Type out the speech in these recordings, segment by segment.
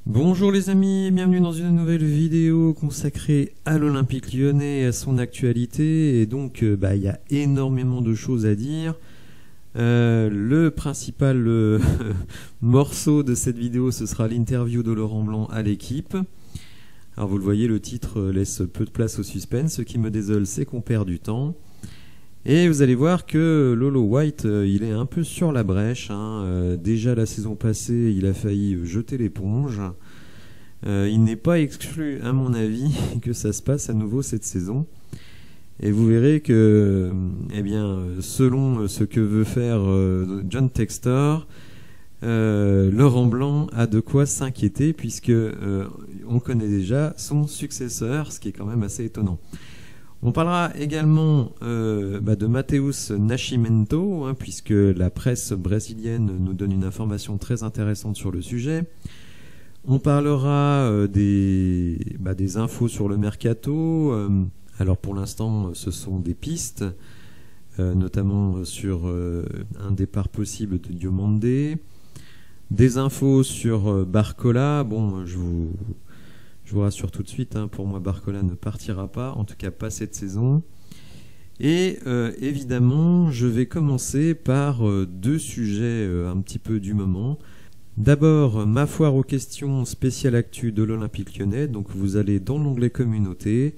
Bonjour les amis, bienvenue dans une nouvelle vidéo consacrée à l'Olympique Lyonnais et à son actualité. Et donc il y a énormément de choses à dire. Le principal morceau de cette vidéo, ce sera l'interview de Laurent Blanc à l'équipe. Alors vous le voyez, le titre laisse peu de place au suspense. Ce qui me désole, c'est qu'on perd du temps. Et vous allez voir que Lolo White, il est un peu sur la brèche. Déjà la saison passée, il a failli jeter l'éponge. Il n'est pas exclu, à mon avis, que ça se passe à nouveau cette saison. Et vous verrez que, selon ce que veut faire John Textor, Laurent Blanc a de quoi s'inquiéter, puisque on connaît déjà son successeur, ce qui est quand même assez étonnant. On parlera également de Matheus Nascimento, puisque la presse brésilienne nous donne une information très intéressante sur le sujet. On parlera des infos sur le mercato. Alors pour l'instant, ce sont des pistes, notamment sur un départ possible de Diomandé. Des infos sur Barcola. Bon, je vous rassure tout de suite, pour moi Barcola ne partira pas, en tout cas pas cette saison. Et évidemment, je vais commencer par deux sujets un petit peu du moment. D'abord, ma foire aux questions spéciale actu de l'Olympique Lyonnais. Donc vous allez dans l'onglet communauté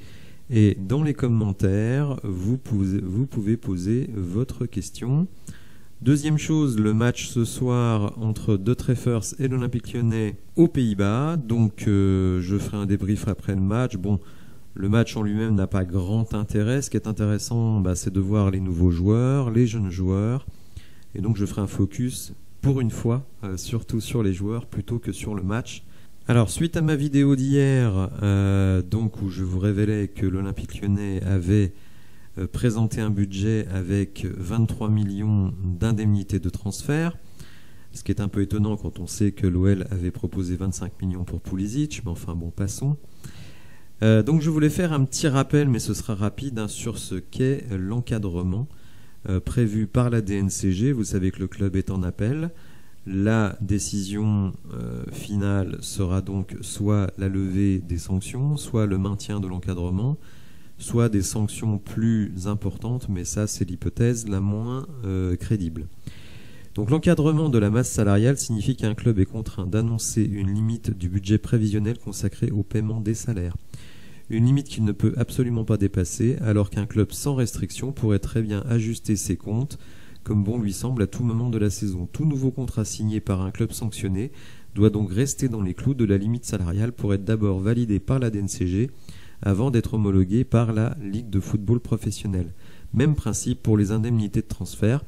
et dans les commentaires, vous pouvez poser votre question. Deuxième chose, le match ce soir entre De Treffers et l'Olympique Lyonnais aux Pays-Bas. Donc je ferai un débrief après le match. Bon, le match en lui-même n'a pas grand intérêt. Ce qui est intéressant, c'est de voir les nouveaux joueurs, les jeunes joueurs. Et donc je ferai un focus pour une fois, surtout sur les joueurs plutôt que sur le match. Alors suite à ma vidéo d'hier, où je vous révélais que l'Olympique Lyonnais avait présenté un budget avec 23 millions d'indemnités de transfert, ce qui est un peu étonnant quand on sait que l'OL avait proposé 25 millions pour Pulisic, mais enfin bon, passons. Donc je voulais faire un petit rappel, mais ce sera rapide, sur ce qu'est l'encadrement prévu par la DNCG. Vous savez que le club est en appel. La décision finale sera donc soit la levée des sanctions, soit le maintien de l'encadrement, soit des sanctions plus importantes, mais ça c'est l'hypothèse la moins crédible. Donc l'encadrement de la masse salariale signifie qu'un club est contraint d'annoncer une limite du budget prévisionnel consacré au paiement des salaires. Une limite qu'il ne peut absolument pas dépasser, alors qu'un club sans restriction pourrait très bien ajuster ses comptes comme bon lui semble à tout moment de la saison. Tout nouveau contrat signé par un club sanctionné doit donc rester dans les clous de la limite salariale pour être d'abord validé par la DNCG avant d'être homologué par la Ligue de football professionnel. Même principe pour les indemnités de transfert,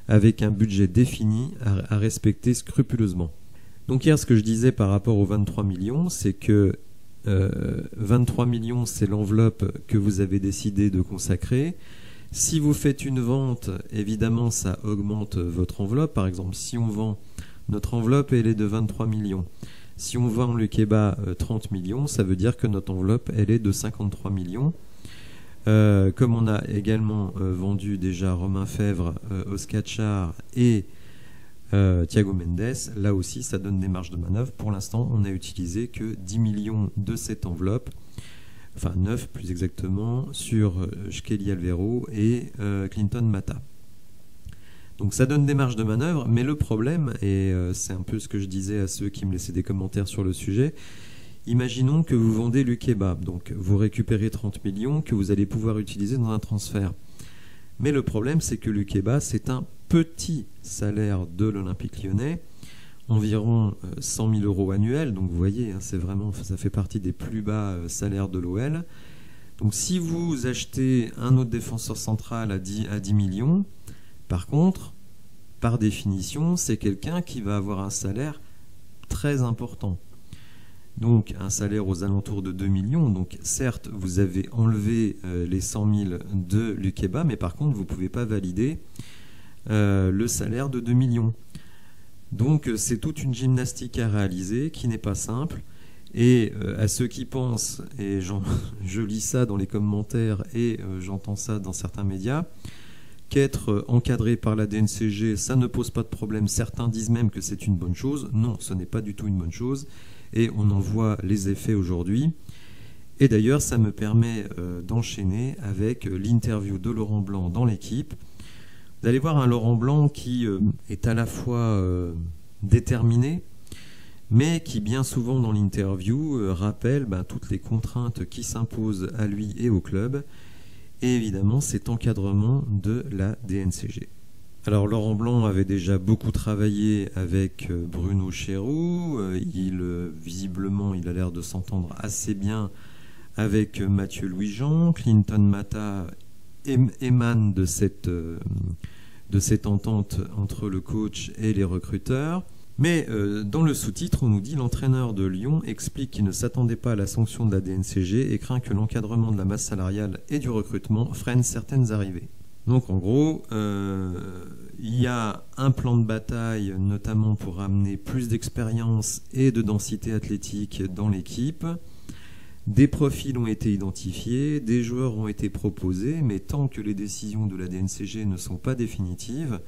avec un budget défini à respecter scrupuleusement. Donc hier, ce que je disais par rapport aux 23 millions, c'est que 23 millions, c'est l'enveloppe que vous avez décidé de consacrer. Si vous faites une vente, évidemment, ça augmente votre enveloppe. Par exemple, si on vend, notre enveloppe, elle est de 23 millions. Si on vend le Keba 30 millions, ça veut dire que notre enveloppe, elle est de 53 millions. Comme on a également vendu déjà Romain Fèvre, Oscar Char et Thiago Mendes, là aussi ça donne des marges de manœuvre. Pour l'instant, on n'a utilisé que 10 millions de cette enveloppe, enfin 9 plus exactement, sur Shkelly Alvero et Clinton Mata. Donc ça donne des marges de manœuvre, mais le problème, et c'est un peu ce que je disais à ceux qui me laissaient des commentaires sur le sujet, imaginons que vous vendez Lukeba, donc vous récupérez 30 millions que vous allez pouvoir utiliser dans un transfert. Mais le problème, c'est que Lukeba, c'est un petit salaire de l'Olympique Lyonnais, environ 100 000 € annuels, donc vous voyez, c'est vraiment, ça fait partie des plus bas salaires de l'OL. Donc si vous achetez un autre défenseur central à 10 millions, par contre, par définition, c'est quelqu'un qui va avoir un salaire très important. Donc un salaire aux alentours de 2 millions. Donc certes, vous avez enlevé les 100 000 de Lukeba, mais par contre, vous ne pouvez pas valider le salaire de 2 millions. Donc c'est toute une gymnastique à réaliser qui n'est pas simple. Et à ceux qui pensent, et je lis ça dans les commentaires et j'entends ça dans certains médias, qu'être encadré par la DNCG, ça ne pose pas de problème. Certains disent même que c'est une bonne chose. Non, ce n'est pas du tout une bonne chose. et on en voit les effets aujourd'hui. Et d'ailleurs, ça me permet d'enchaîner avec l'interview de Laurent Blanc dans l'équipe. Vous allez voir un Laurent Blanc qui est à la fois déterminé, mais qui bien souvent dans l'interview rappelle toutes les contraintes qui s'imposent à lui et au club, et évidemment cet encadrement de la DNCG. Alors Laurent Blanc avait déjà beaucoup travaillé avec Bruno Chéroux, visiblement il a l'air de s'entendre assez bien avec Mathieu Louis-Jean. Clinton Mata émane de cette entente entre le coach et les recruteurs. Mais dans le sous-titre, on nous dit « L'entraîneur de Lyon explique qu'il ne s'attendait pas à la sanction de la DNCG et craint que l'encadrement de la masse salariale et du recrutement freine certaines arrivées. » Donc en gros, il y a un plan de bataille, notamment pour amener plus d'expérience et de densité athlétique dans l'équipe. Des profils ont été identifiés, des joueurs ont été proposés, mais tant que les décisions de la DNCG ne sont pas définitives,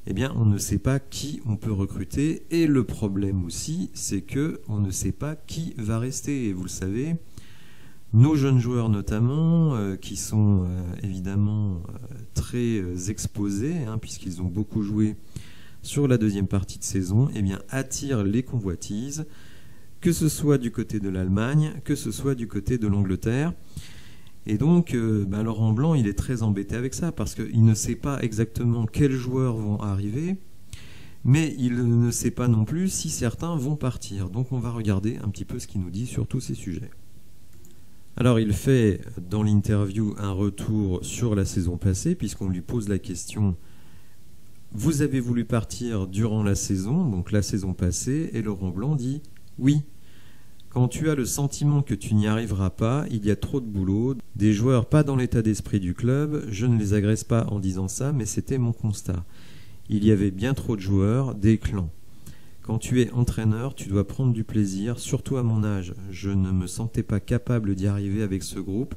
eh bien, on ne sait pas qui on peut recruter. Et le problème aussi, c'est qu'on ne sait pas qui va rester. Et vous le savez, nos jeunes joueurs notamment, qui sont évidemment très exposés, puisqu'ils ont beaucoup joué sur la deuxième partie de saison, eh bien, attirent les convoitises, que ce soit du côté de l'Allemagne, que ce soit du côté de l'Angleterre. Et donc, Laurent Blanc, il est très embêté avec ça, parce qu'il ne sait pas exactement quels joueurs vont arriver, mais il ne sait pas non plus si certains vont partir. Donc on va regarder un petit peu ce qu'il nous dit sur tous ces sujets. Alors il fait dans l'interview un retour sur la saison passée, puisqu'on lui pose la question « Vous avez voulu partir durant la saison, donc la saison passée ?» Et Laurent Blanc dit « Oui. Quand tu as le sentiment que tu n'y arriveras pas, il y a trop de boulot, des joueurs pas dans l'état d'esprit du club, je ne les agresse pas en disant ça, mais c'était mon constat. Il y avait bien trop de joueurs, des clans. Quand tu es entraîneur, tu dois prendre du plaisir, surtout à mon âge. Je ne me sentais pas capable d'y arriver avec ce groupe,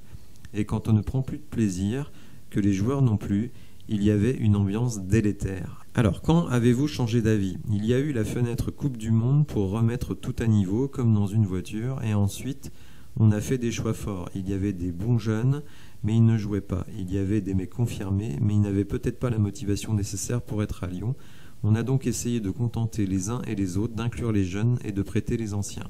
et quand on ne prend plus de plaisir, que les joueurs non plus, il y avait une ambiance délétère. Alors, quand avez-vous changé d'avis? Il y a eu la fenêtre Coupe du Monde pour remettre tout à niveau, comme dans une voiture, et ensuite, on a fait des choix forts. Il y avait des bons jeunes, mais ils ne jouaient pas. Il y avait des mecs confirmés, mais ils n'avaient peut-être pas la motivation nécessaire pour être à Lyon. On a donc essayé de contenter les uns et les autres, d'inclure les jeunes et de prêter les anciens.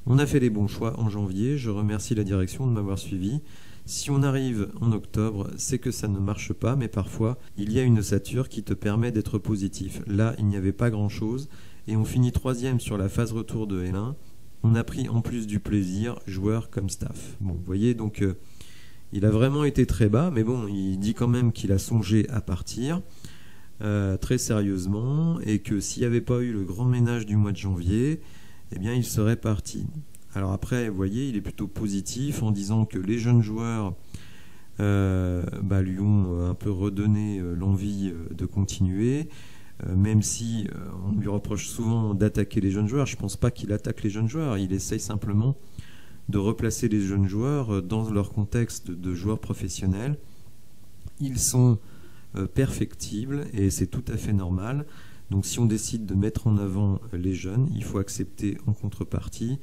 On a fait les bons choix en janvier, je remercie la direction de m'avoir suivi. Si on arrive en octobre, c'est que ça ne marche pas, mais parfois, il y a une ossature qui te permet d'être positif. Là, il n'y avait pas grand-chose, et on finit 3e sur la phase retour de L1. On a pris en plus du plaisir, joueurs comme staff. Bon, vous voyez, donc, il a vraiment été très bas, mais bon, il dit quand même qu'il a songé à partir, très sérieusement, et que s'il n'y avait pas eu le grand ménage du mois de janvier, eh bien, il serait parti. Alors après, vous voyez, il est plutôt positif en disant que les jeunes joueurs lui ont un peu redonné l'envie de continuer, même si on lui reproche souvent d'attaquer les jeunes joueurs. Je ne pense pas qu'il attaque les jeunes joueurs, il essaye simplement de replacer les jeunes joueurs dans leur contexte de joueurs professionnels. Ils sont perfectibles et c'est tout à fait normal. Donc si on décide de mettre en avant les jeunes, il faut accepter en contrepartie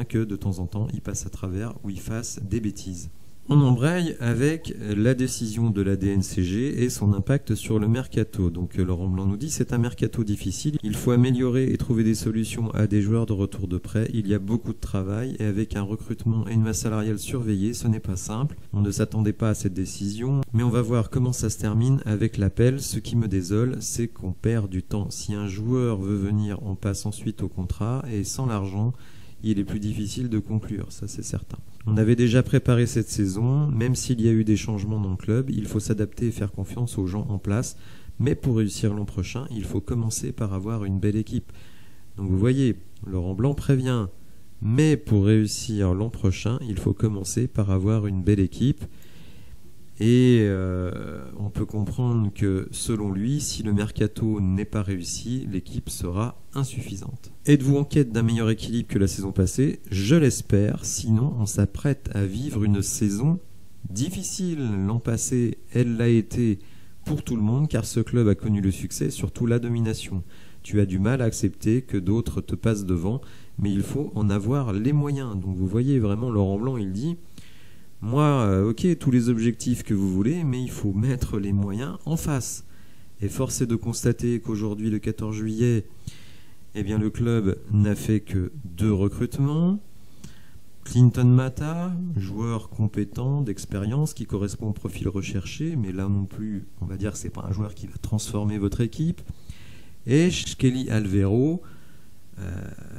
que de temps en temps, ils passent à travers ou ils fassent des bêtises. On embraye avec la décision de la DNCG et son impact sur le mercato. Donc Laurent Blanc nous dit c'est un mercato difficile, il faut améliorer et trouver des solutions à des joueurs de retour de prêt, il y a beaucoup de travail et avec un recrutement et une masse salariale surveillée, ce n'est pas simple. On ne s'attendait pas à cette décision, mais on va voir comment ça se termine avec l'appel. Ce qui me désole, c'est qu'on perd du temps. Si un joueur veut venir, on passe ensuite au contrat et sans l'argent, il est plus difficile de conclure, ça c'est certain. On avait déjà préparé cette saison, même s'il y a eu des changements dans le club, il faut s'adapter et faire confiance aux gens en place, mais pour réussir l'an prochain, il faut commencer par avoir une belle équipe. Donc vous voyez, Laurent Blanc prévient, mais pour réussir l'an prochain, il faut commencer par avoir une belle équipe. Et on peut comprendre que, selon lui, si le mercato n'est pas réussi, l'équipe sera insuffisante. Êtes-vous en quête d'un meilleur équilibre que la saison passée? Je l'espère, sinon on s'apprête à vivre une saison difficile. L'an passé, elle l'a été pour tout le monde, car ce club a connu le succès, surtout la domination. Tu as du mal à accepter que d'autres te passent devant, mais il faut en avoir les moyens. Donc vous voyez vraiment Laurent Blanc, il dit moi, ok, tous les objectifs que vous voulez, mais il faut mettre les moyens en face. Et force est de constater qu'aujourd'hui, le 14 juillet, eh bien, le club n'a fait que 2 recrutements. Clinton Mata, joueur compétent, d'expérience, qui correspond au profil recherché, mais là non plus, on va dire que ce n'est pas un joueur qui va transformer votre équipe. Et Kelly Alvero,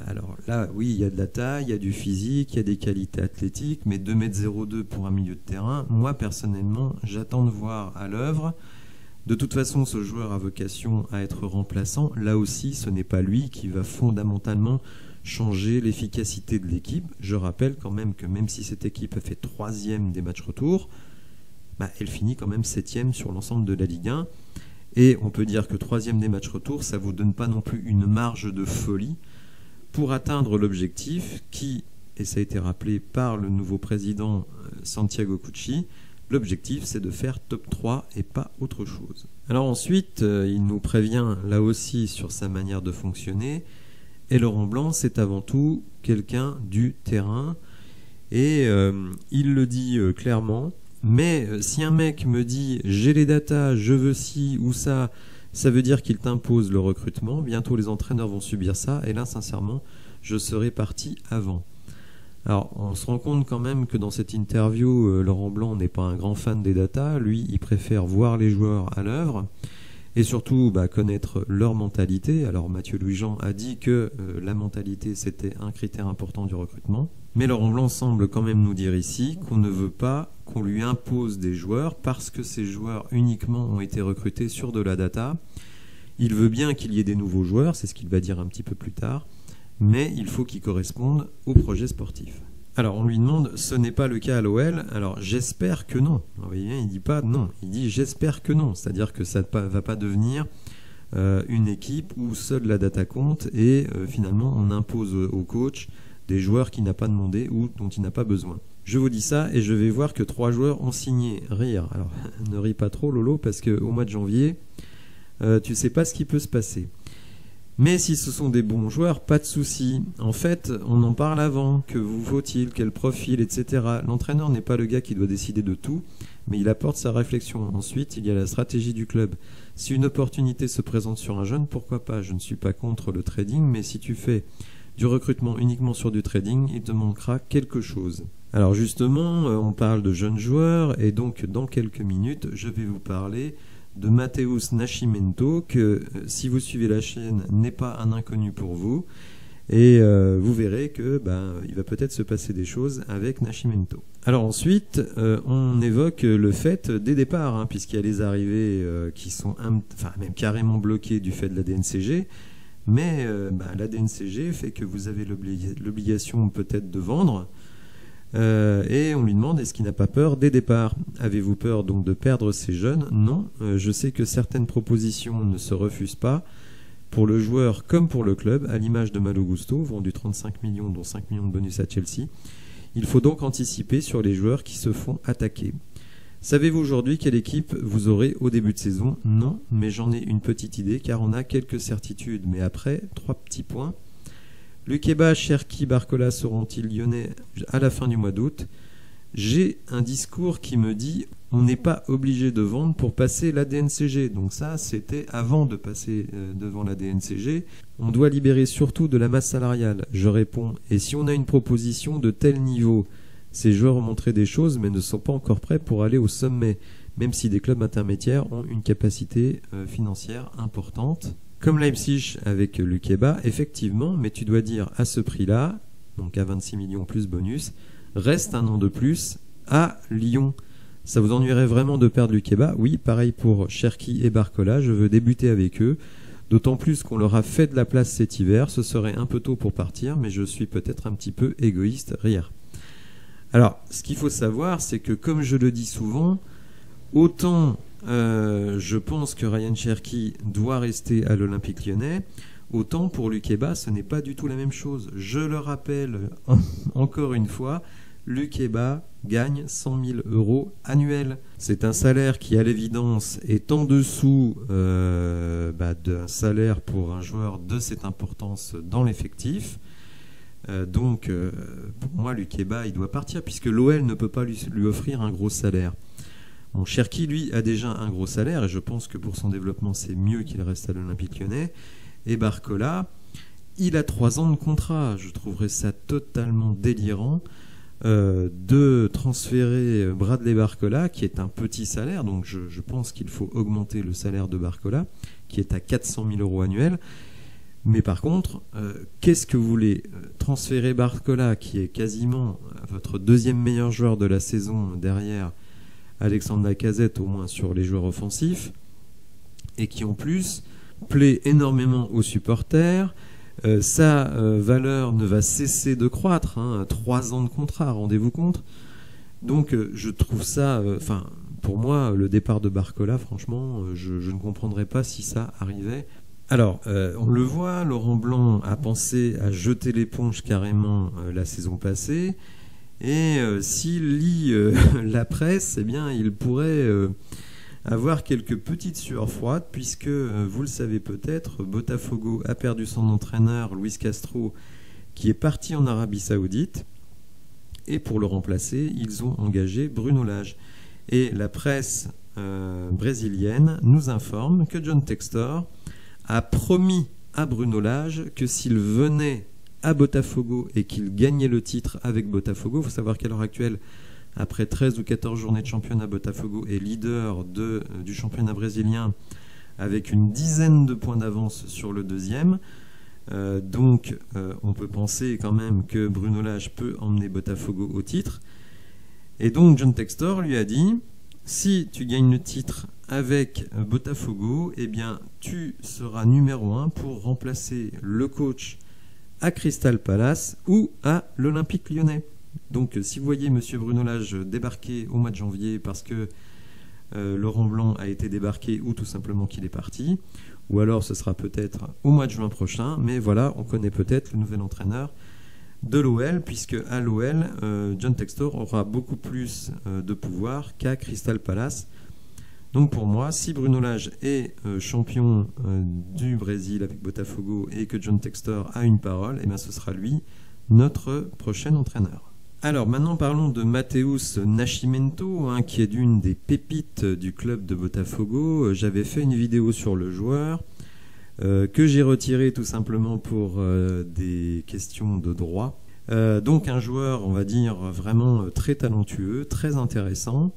alors là, oui, il y a de la taille, il y a du physique, il y a des qualités athlétiques, mais 2,02 m pour un milieu de terrain, moi personnellement, j'attends de voir à l'œuvre. De toute façon, ce joueur a vocation à être remplaçant. Là aussi, ce n'est pas lui qui va fondamentalement changer l'efficacité de l'équipe. Je rappelle quand même que même si cette équipe a fait 3e des matchs retour, elle finit quand même 7e sur l'ensemble de la Ligue 1. Et on peut dire que 3e des matchs retour, ça ne vous donne pas non plus une marge de folie pour atteindre l'objectif qui, et ça a été rappelé par le nouveau président Santiago Cucci, l'objectif c'est de faire top 3 et pas autre chose. Alors ensuite, il nous prévient là aussi sur sa manière de fonctionner. Et Laurent Blanc, c'est avant tout quelqu'un du terrain. Et il le dit clairement. Mais si un mec me dit « j'ai les datas, je veux ci ou ça », ça veut dire qu'il t'impose le recrutement. Bientôt, les entraîneurs vont subir ça. Et là, sincèrement, je serais parti avant. Alors, on se rend compte quand même que dans cette interview, Laurent Blanc n'est pas un grand fan des datas. Lui, il préfère voir les joueurs à l'œuvre. Et surtout connaître leur mentalité. Alors Mathieu Louis-Jean a dit que la mentalité c'était un critère important du recrutement. Mais Laurent Blanc semble quand même nous dire ici qu'on ne veut pas qu'on lui impose des joueurs parce que ces joueurs uniquement ont été recrutés sur de la data. Il veut bien qu'il y ait des nouveaux joueurs, c'est ce qu'il va dire un petit peu plus tard, mais il faut qu'ils correspondent au projet sportif. Alors on lui demande, ce n'est pas le cas à l'OL, alors j'espère que non. Vous voyez bien, il dit pas non, il dit j'espère que non, c'est-à-dire que ça ne va pas devenir une équipe où seule la data compte et finalement on impose au coach des joueurs qu'il n'a pas demandé ou dont il n'a pas besoin. Je vous dis ça et je vais voir que 3 joueurs ont signé. Rire, alors ne ris pas trop Lolo parce qu'au mois de janvier, tu sais pas ce qui peut se passer. Mais si ce sont des bons joueurs, pas de souci. En fait, on en parle avant, que vous faut-il, quel profil, etc. L'entraîneur n'est pas le gars qui doit décider de tout, mais il apporte sa réflexion. Ensuite, il y a la stratégie du club. Si une opportunité se présente sur un jeune, pourquoi pas? Je ne suis pas contre le trading, mais si tu fais du recrutement uniquement sur du trading, il te manquera quelque chose. Alors justement, on parle de jeunes joueurs, et donc dans quelques minutes, je vais vous parler de Matheus Nascimento, que si vous suivez la chaîne n'est pas un inconnu pour vous, et vous verrez que il va peut-être se passer des choses avec Nascimento. Alors ensuite, on évoque le fait des départs, puisqu'il y a les arrivées qui sont même carrément bloquées du fait de la DNCG, mais la DNCG fait que vous avez l'obligation peut-être de vendre. Et on lui demande est-ce qu'il n'a pas peur des départs. Avez-vous peur donc de perdre ces jeunes? Non, je sais que certaines propositions ne se refusent pas pour le joueur comme pour le club, à l'image de Malo Gusto, vendu 35 millions dont 5 millions de bonus à Chelsea. Il faut donc anticiper sur les joueurs qui se font attaquer. Savez-vous aujourd'hui quelle équipe vous aurez au début de saison? Non, mais j'en ai une petite idée car on a quelques certitudes. Mais après, 3 petits points. Lukeba, Cherki, Barcola seront-ils lyonnais à la fin du mois d'août? J'ai un discours qui me dit on n'est pas obligé de vendre pour passer la DNCG. Donc ça, c'était avant de passer devant la DNCG. On doit libérer surtout de la masse salariale. Je réponds, et si on a une proposition de tel niveau? Ces joueurs ont montré des choses mais ne sont pas encore prêts pour aller au sommet, même si des clubs intermédiaires ont une capacité financière importante. Comme Leipzig avec Lukeba, effectivement, mais tu dois dire à ce prix-là, donc à 26 millions plus bonus, reste un an de plus à Lyon. Ça vous ennuierait vraiment de perdre Lukeba? Oui, pareil pour Cherki et Barcola, je veux débuter avec eux, d'autant plus qu'on leur a fait de la place cet hiver, ce serait un peu tôt pour partir, mais je suis peut-être un petit peu égoïste, rire. Alors, ce qu'il faut savoir, c'est que comme je le dis souvent, autant je pense que Ryan Cherki doit rester à l'Olympique Lyonnais, autant pour Lukeba, ce n'est pas du tout la même chose. Je le rappelle encore une fois, Lukeba gagne 100 000 € annuels. C'est un salaire qui, à l'évidence, est en dessous d'un salaire pour un joueur de cette importance dans l'effectif. Pour moi, Lukeba, il doit partir, puisque l'OL ne peut pas lui offrir un gros salaire. Bon, Cherki, lui, a déjà un gros salaire, et je pense que pour son développement, c'est mieux qu'il reste à l'Olympique Lyonnais. Et Barcola, il a 3 ans de contrat. Je trouverais ça totalement délirant de transférer Bradley Barcola, qui est un petit salaire, donc je pense qu'il faut augmenter le salaire de Barcola, qui est à 400 000 € annuels. Mais par contre, qu'est-ce que vous voulez transférer Barcola, qui est quasiment votre deuxième meilleur joueur de la saison derrière Alexandre Lacazette, au moins sur les joueurs offensifs, et qui en plus plaît énormément aux supporters. Sa valeur ne va cesser de croître, 3 ans de contrat, rendez-vous compte. Donc je trouve ça, pour moi, le départ de Barcola, franchement, je ne comprendrais pas si ça arrivait. Alors, on le voit, Laurent Blanc a pensé à jeter l'éponge carrément la saison passée, et s'il lit la presse, eh bien, il pourrait avoir quelques petites sueurs froides, puisque, vous le savez peut-être, Botafogo a perdu son entraîneur, Luis Castro, qui est parti en Arabie Saoudite, et pour le remplacer, ils ont engagé Bruno Lage. Et la presse brésilienne nous informe que John Textor a promis à Bruno Lage que s'il venait à Botafogo et qu'il gagnait le titre avec Botafogo, il faut savoir qu'à l'heure actuelle, après 13 ou 14 journées de championnat, Botafogo est leader du championnat brésilien avec une dizaine de points d'avance sur le deuxième. On peut penser quand même que Bruno Lage peut emmener Botafogo au titre. Et donc John Textor lui a dit: si tu gagnes le titre avec Botafogo, eh bien tu seras numéro 1 pour remplacer le coach à Crystal Palace ou à l'Olympique Lyonnais. Donc si vous voyez monsieur Bruno Lage débarquer au mois de janvier parce que Laurent Blanc a été débarqué ou tout simplement qu'il est parti, ou alors ce sera peut-être au mois de juin prochain, mais voilà, on connaît peut-être le nouvel entraîneur de l'OL, puisque à l'OL, John Textor aura beaucoup plus de pouvoir qu'à Crystal Palace. Donc pour moi, si Bruno Lage est champion du Brésil avec Botafogo et que John Textor a une parole, eh bien ce sera lui notre prochain entraîneur. Alors maintenant parlons de Matheus Nascimento, qui est d'une des pépites du club de Botafogo. J'avais fait une vidéo sur le joueur que j'ai retiré tout simplement pour des questions de droit. Donc un joueur, on va dire, vraiment très talentueux, très intéressant.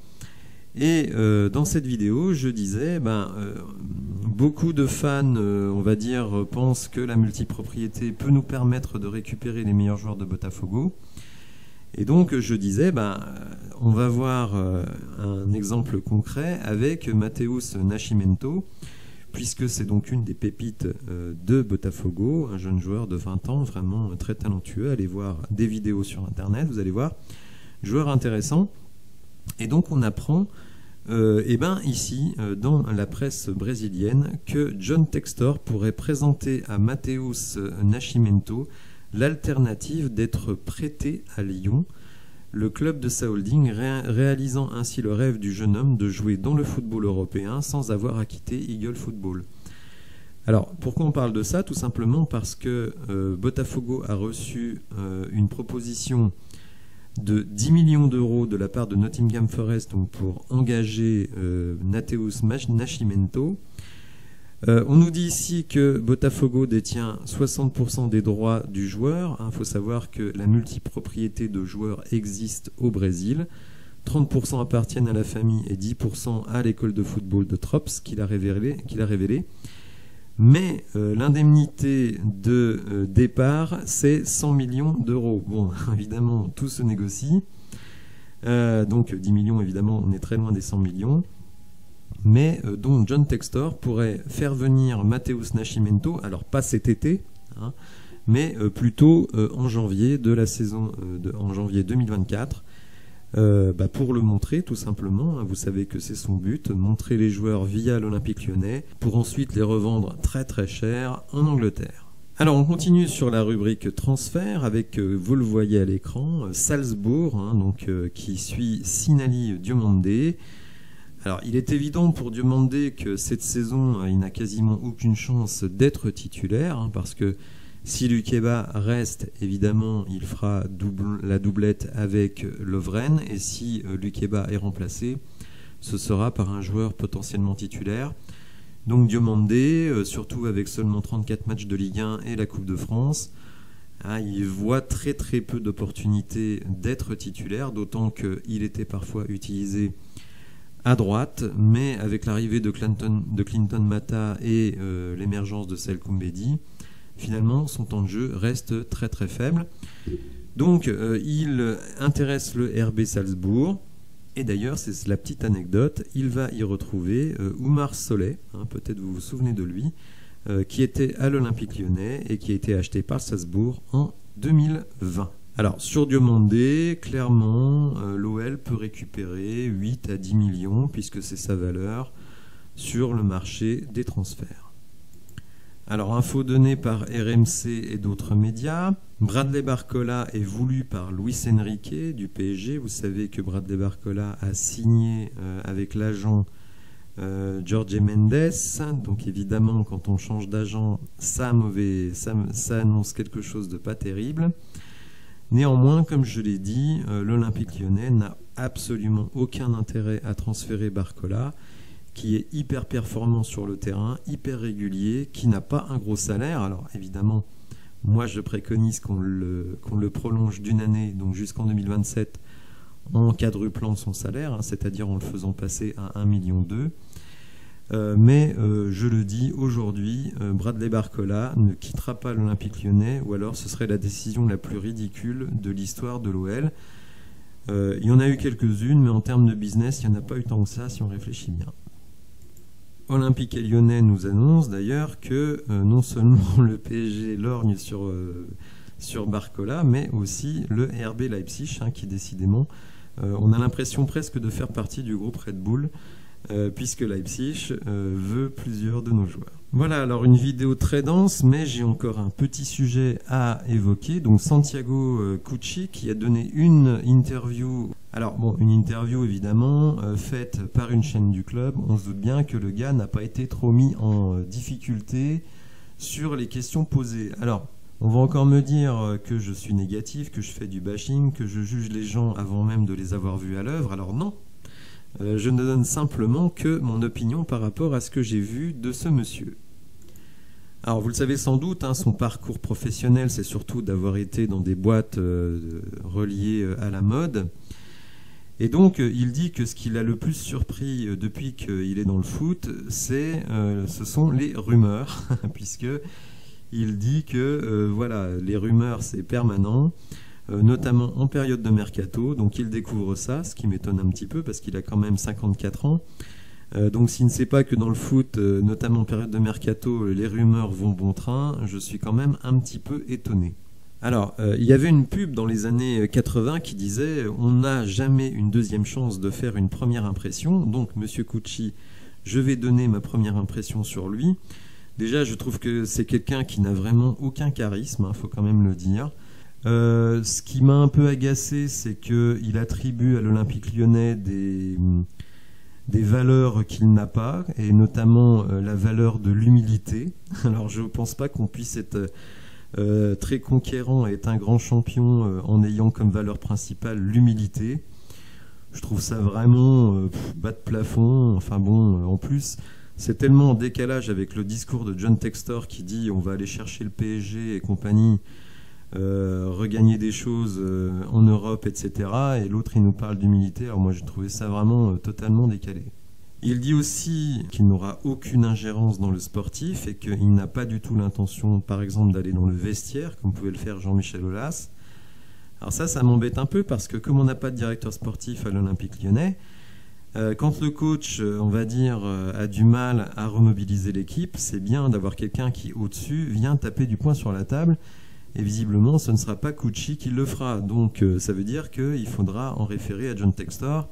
Et dans cette vidéo, je disais, beaucoup de fans, on va dire, pensent que la multipropriété peut nous permettre de récupérer les meilleurs joueurs de Botafogo. Et donc je disais, on va voir un exemple concret avec Matheus Nascimento, puisque c'est donc une des pépites de Botafogo, un jeune joueur de 20 ans, vraiment très talentueux. Allez voir des vidéos sur internet, vous allez voir, joueur intéressant. Et donc on apprend ici dans la presse brésilienne que John Textor pourrait présenter à Matheus Nascimento l'alternative d'être prêté à Lyon, le club de sa holding réalisant ainsi le rêve du jeune homme de jouer dans le football européen sans avoir à quitter Eagle Football. Alors pourquoi on parle de ça? Tout simplement parce que Botafogo a reçu une proposition de 10 millions d'euros de la part de Nottingham Forest, donc pour engager Matheus Nascimento. On nous dit ici que Botafogo détient 60% des droits du joueur. Il faut savoir que la multipropriété de joueurs existe au Brésil. 30% appartiennent à la famille et 10% à l'école de football de Trops qu'il a révélé. Mais l'indemnité de départ, c'est 100 millions d'euros. Bon, évidemment, tout se négocie. Donc 10 millions, évidemment, on est très loin des 100 millions. Mais donc John Textor pourrait faire venir Matheus Nascimento, alors pas cet été, mais plutôt en janvier de la saison, en janvier 2024, pour le montrer tout simplement. Vous savez que c'est son but, montrer les joueurs via l'Olympique Lyonnais pour ensuite les revendre très très cher en Angleterre. Alors on continue sur la rubrique transfert avec, vous le voyez à l'écran, Salzbourg, qui suit Sinali Diomandé. Alors il est évident pour Diomandé que cette saison il n'a quasiment aucune chance d'être titulaire, parce que Si Lukeba reste, évidemment, il fera la doublette avec Lovren. Et si Lukeba est remplacé, ce sera par un joueur potentiellement titulaire. Donc Diomandé, surtout avec seulement 34 matchs de Ligue 1 et la Coupe de France, il voit très très peu d'opportunités d'être titulaire, d'autant qu'il était parfois utilisé à droite, mais avec l'arrivée de Clinton Mata et l'émergence de Selçuk Mbedi, finalement son temps de jeu reste très très faible. Donc il intéresse le RB Salzbourg, et d'ailleurs c'est la petite anecdote, il va y retrouver Oumar Soleh, peut-être vous vous souvenez de lui, qui était à l'Olympique Lyonnais et qui a été acheté par Salzbourg en 2020. Alors sur Diomandé, clairement l'OL peut récupérer 8 à 10 millions puisque c'est sa valeur sur le marché des transferts. Alors, info donnée par RMC et d'autres médias, Bradley Barcola est voulu par Luis Enrique du PSG. Vous savez que Bradley Barcola a signé avec l'agent Jorge Mendes. Donc évidemment, quand on change d'agent, ça annonce quelque chose de pas terrible. Néanmoins, comme je l'ai dit, l'Olympique Lyonnais n'a absolument aucun intérêt à transférer Barcola, qui est hyper performant sur le terrain, hyper régulier, qui n'a pas un gros salaire. Alors évidemment, moi je préconise qu'on le prolonge d'une année, donc jusqu'en 2027, en quadruplant son salaire, c'est-à-dire en le faisant passer à 1,2 million. Mais je le dis aujourd'hui, Bradley Barcola ne quittera pas l'Olympique Lyonnais, ou alors ce serait la décision la plus ridicule de l'histoire de l'OL. Il y en a eu quelques-unes, mais en termes de business, il n'y en a pas eu tant que ça si on réfléchit bien. Olympique et Lyonnais nous annonce d'ailleurs que non seulement le PSG lorgne sur Barcola, mais aussi le RB Leipzig, qui décidément, on a l'impression presque de faire partie du groupe Red Bull, puisque Leipzig veut plusieurs de nos joueurs. Voilà, alors une vidéo très dense, mais j'ai encore un petit sujet à évoquer. Donc Santiago Cucci qui a donné une interview. Alors bon, une interview évidemment faite par une chaîne du club. On se doute bien que le gars n'a pas été trop mis en difficulté sur les questions posées. Alors, on va encore me dire que je suis négatif, que je fais du bashing, que je juge les gens avant même de les avoir vus à l'œuvre. Alors non, je ne donne simplement que mon opinion par rapport à ce que j'ai vu de ce monsieur. Alors vous le savez sans doute, son parcours professionnel, c'est surtout d'avoir été dans des boîtes reliées à la mode. Et donc il dit que ce qui l'a le plus surpris depuis qu'il est dans le foot, ce sont les rumeurs, puisque il dit que voilà, les rumeurs c'est permanent, notamment en période de mercato. Donc il découvre ça, ce qui m'étonne un petit peu parce qu'il a quand même 54 ans. Donc s'il ne sait pas que dans le foot, notamment en période de mercato, les rumeurs vont bon train, je suis quand même un petit peu étonné. Alors, il y avait une pub dans les années 80 qui disait « On n'a jamais une deuxième chance de faire une première impression ». Donc, Monsieur Cucci, je vais donner ma première impression sur lui. Déjà, je trouve que c'est quelqu'un qui n'a vraiment aucun charisme, faut quand même le dire. Ce qui m'a un peu agacé, c'est qu'il attribue à l'Olympique Lyonnais des valeurs qu'il n'a pas, et notamment la valeur de l'humilité. Alors, je ne pense pas qu'on puisse être très conquérant et être un grand champion en ayant comme valeur principale l'humilité. Je trouve ça vraiment bas de plafond. Enfin bon, en plus, c'est tellement en décalage avec le discours de John Textor qui dit on va aller chercher le PSG et compagnie, regagner des choses en Europe, etc. Et l'autre, il nous parle d'humilité. Alors moi, j'ai trouvé ça vraiment totalement décalé. Il dit aussi qu'il n'aura aucune ingérence dans le sportif et qu'il n'a pas du tout l'intention, par exemple, d'aller dans le vestiaire, comme pouvait le faire Jean-Michel Aulas. Alors ça m'embête un peu parce que comme on n'a pas de directeur sportif à l'Olympique Lyonnais, quand le coach, on va dire, a du mal à remobiliser l'équipe, c'est bien d'avoir quelqu'un qui, au-dessus, vient taper du poing sur la table. Et visiblement, ce ne sera pas Cucci qui le fera. Donc ça veut dire qu'il faudra en référer à John Textor.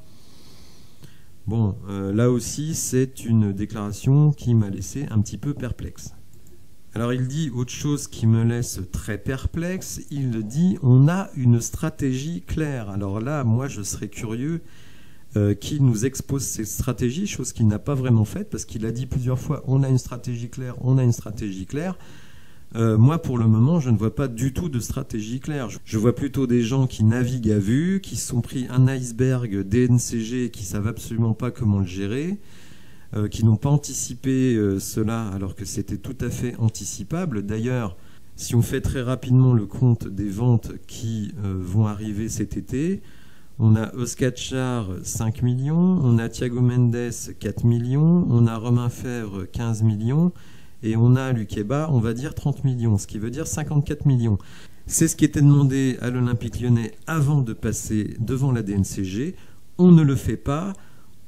Bon, là aussi, c'est une déclaration qui m'a laissé un petit peu perplexe. Alors il dit autre chose qui me laisse très perplexe, il dit on a une stratégie claire. Alors là, moi je serais curieux qu'il nous expose cette stratégie, chose qu'il n'a pas vraiment faite, parce qu'il a dit plusieurs fois on a une stratégie claire, on a une stratégie claire. Moi, pour le moment, je ne vois pas du tout de stratégie claire. Je vois plutôt des gens qui naviguent à vue, qui se sont pris un iceberg DNCG et qui savent absolument pas comment le gérer, qui n'ont pas anticipé cela alors que c'était tout à fait anticipable. D'ailleurs, si on fait très rapidement le compte des ventes qui vont arriver cet été, on a Oscar Char 5 millions, on a Thiago Mendes 4 millions, on a Romain Fèvre 15 millions, et on a Lukeba, on va dire 30 millions, ce qui veut dire 54 millions. C'est ce qui était demandé à l'Olympique Lyonnais avant de passer devant la DNCG. On ne le fait pas,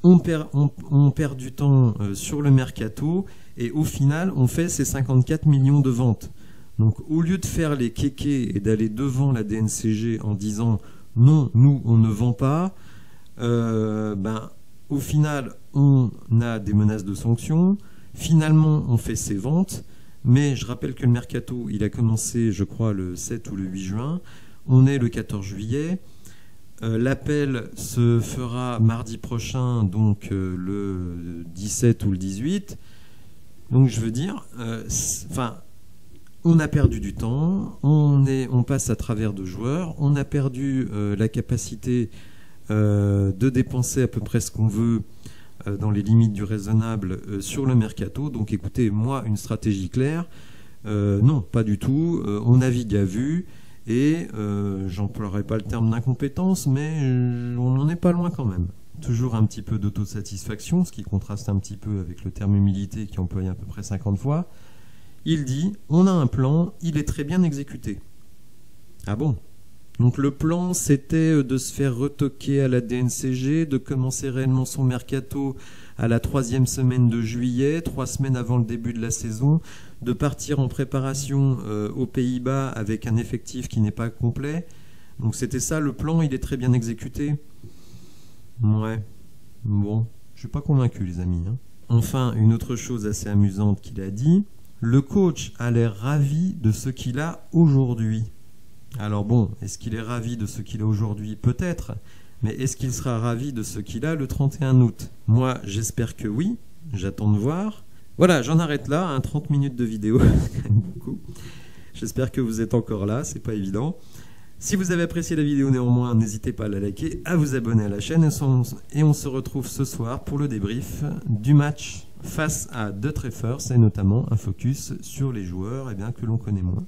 on perd du temps sur le mercato, et au final, on fait ces 54 millions de ventes. Donc au lieu de faire les kékés et d'aller devant la DNCG en disant « non, nous, on ne vend pas », au final, on a des menaces de sanctions. Finalement, on fait ses ventes, mais je rappelle que le mercato, il a commencé, je crois, le 7 ou le 8 juin. On est le 14 juillet. L'appel se fera mardi prochain, donc le 17 ou le 18. Donc je veux dire, on a perdu du temps, on passe à travers de joueurs, on a perdu la capacité de dépenser à peu près ce qu'on veut dans les limites du raisonnable sur le mercato. Donc écoutez, moi, une stratégie claire, non, pas du tout. On navigue à vue et j'emploierai pas le terme d'incompétence, mais on n'en est pas loin quand même. Toujours un petit peu d'autosatisfaction, ce qui contraste un petit peu avec le terme humilité qui est employé à peu près 50 fois. Il dit, on a un plan, il est très bien exécuté. Ah bon? Donc le plan, c'était de se faire retoquer à la DNCG, de commencer réellement son mercato à la 3e semaine de juillet, 3 semaines avant le début de la saison, de partir en préparation aux Pays-Bas avec un effectif qui n'est pas complet. Donc c'était ça le plan, il est très bien exécuté. Ouais, bon, je suis pas convaincu les amis. Enfin, une autre chose assez amusante qu'il a dit, le coach a l'air ravi de ce qu'il a aujourd'hui. Alors bon, est-ce qu'il est ravi de ce qu'il a aujourd'hui? Peut-être, mais est-ce qu'il sera ravi de ce qu'il a le 31 août? Moi, j'espère que oui, j'attends de voir. Voilà, j'en arrête là, 30 minutes de vidéo, c'est quand même beaucoup. J'espère que vous êtes encore là, c'est pas évident. Si vous avez apprécié la vidéo néanmoins, n'hésitez pas à la liker, à vous abonner à la chaîne, et on se retrouve ce soir pour le débrief du match face à The Treffers, et notamment un focus sur les joueurs que l'on connaît moins.